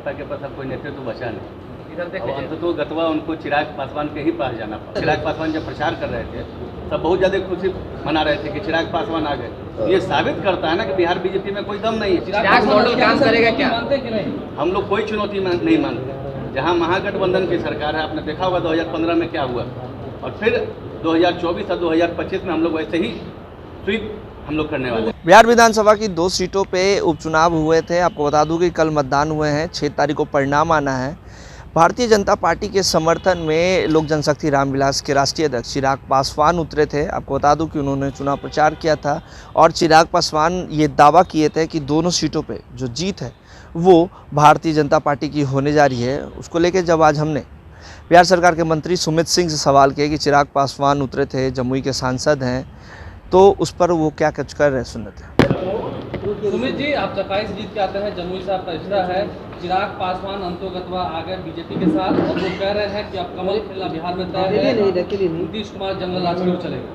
भाजपा के पास अब कोई नेतृत्व तो बचा नहीं। अंततः गतवा उनको चिराग पासवान के ही पास जाना पड़ा। चिराग पासवान जब प्रचार कर रहे थे तब बहुत ज़्यादा खुशी मना रहे थे कि चिराग पासवान आ गए। ये साबित करता है ना कि बिहार बीजेपी में कोई दम नहीं है। चिराग मॉडल काम करेगा क्या? मानते कि नहीं? हम लोग कोई चुनौती नहीं मानते। जहाँ महागठबंधन की सरकार है, आपने देखा होगा 2015 में क्या हुआ, और फिर 2024 और 2025 में हम लोग वैसे ही स्वीप हम लोग करने वाले। बिहार विधानसभा की 2 सीटों पे उपचुनाव हुए थे। आपको बता दूं कि कल मतदान हुए हैं, 6 तारीख को परिणाम आना है। भारतीय जनता पार्टी के समर्थन में लोक जनशक्ति रामविलास के राष्ट्रीय अध्यक्ष चिराग पासवान उतरे थे। आपको बता दूं कि उन्होंने चुनाव प्रचार किया था और चिराग पासवान ये दावा किए थे कि दोनों सीटों पे जो जीत है वो भारतीय जनता पार्टी की होने जा रही है। उसको लेकर जब आज हमने बिहार सरकार के मंत्री सुमित सिंह से सवाल किया कि चिराग पासवान उतरे थे, जमुई के सांसद हैं, तो उस पर वो क्या कुछ कर रहे हैं, सुनते हैं। सुमित जी, आप 27 जीत के आते हैं, जमुई से आपका रिश्ता है। चिराग पासवान अंतोगतवा आ गए बीजेपी के साथ और वो कह रहे हैं कि अब कमल खेलना बिहार में तय है, नीतीश कुमार जंगल राज की ओर चलेगा।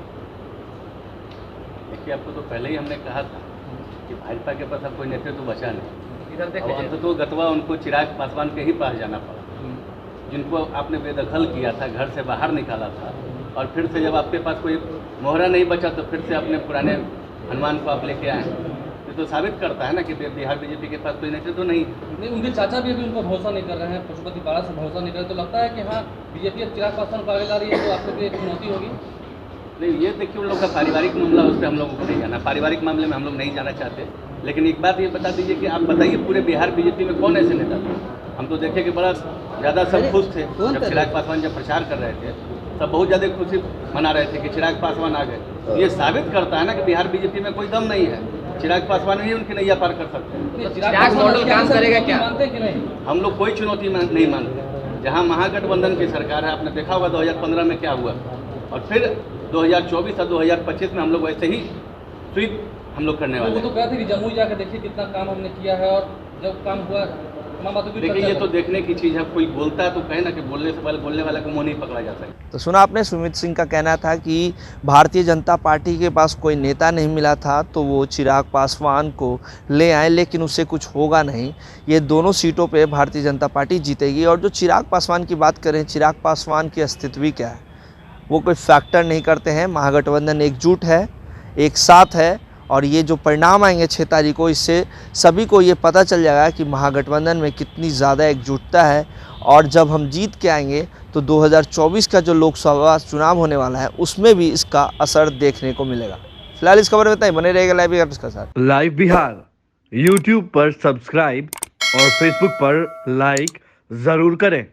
देखिए, आपको तो पहले ही हमने कहा था कि भाजपा के पास अब कोई नेतृत्व तो बचा नहीं। अंततः गतवा उनको चिराग पासवान के ही पास जाना पड़ा, जिनको आपने बेदखल किया था, घर से बाहर निकाला था, और फिर से जब आपके पास कोई मोहरा नहीं बचा तो फिर से अपने पुराने हनुमान को आप लेके आए। ये तो साबित करता है ना कि बिहार बीजेपी के पास कोई नेतृत्व तो नहीं। उनके चाचा भी अभी उनको भरोसा नहीं कर रहे हैं, पशुपति पारा से भरोसा नहीं कर रहे, तो लगता है कि हाँ बीजेपी अब चिराग पासवान को आगे ला रही है, तो आपके लिए एक चुनौती होगी। नहीं, ये देखिए उन लोग का पारिवारिक मामला, उस पर हम लोगों को नहीं जाना, पारिवारिक मामले में हम लोग नहीं जाना चाहते। लेकिन एक बात ये बता दीजिए कि आप बताइए पूरे बिहार बीजेपी में कौन ऐसे नेता थे? हम तो देखे कि बड़ा ज़्यादा सब खुश थे जब चिराग पासवान जब प्रचार कर रहे थे, सब बहुत ज़्यादा खुशी मना रहे थे कि चिराग पासवान आ गए। ये साबित करता है ना कि बिहार बीजेपी में कोई दम नहीं है। चिराग पासवान ही उनकी नैया पार कर सकते हैं। चिराग मॉडल काम करेगा क्या? मानते कि नहीं? हम लोग कोई चुनौती नहीं मानते। जहाँ महागठबंधन की सरकार है, आपने देखा होगा 2015 में क्या हुआ, और फिर 2024 और 2025 में हम लोग वैसे ही स्वीप हम लोग करने वाले। वो तो कहते कि जमुई जाकर देखिए कितना काम हमने किया है, और जब काम हुआ देखिए, ये तो देखने की चीज़ है। कोई बोलता है तो कहे ना कि बोलने से पहले बोलने वाले को मुँह नहीं पकड़ा जा सकता। तो सुना आपने, सुमित सिंह का कहना था कि भारतीय जनता पार्टी के पास कोई नेता नहीं मिला था तो वो चिराग पासवान को ले आए, लेकिन उससे कुछ होगा नहीं। ये दोनों सीटों पे भारतीय जनता पार्टी जीतेगी। और जो चिराग पासवान की बात करें, चिराग पासवान की अस्तित्व क्या है, वो कोई फैक्टर नहीं करते हैं। महागठबंधन एकजुट है, एक साथ है, और ये जो परिणाम आएंगे 6 तारीख को, इससे सभी को ये पता चल जाएगा कि महागठबंधन में कितनी ज़्यादा एकजुटता है। और जब हम जीत के आएंगे तो 2024 का जो लोकसभा चुनाव होने वाला है उसमें भी इसका असर देखने को मिलेगा। फिलहाल इस खबर में इतना ही। बने रहेगा लाइव बिहार के साथ। लाइव बिहार यूट्यूब पर सब्सक्राइब और फेसबुक पर लाइक ज़रूर करें।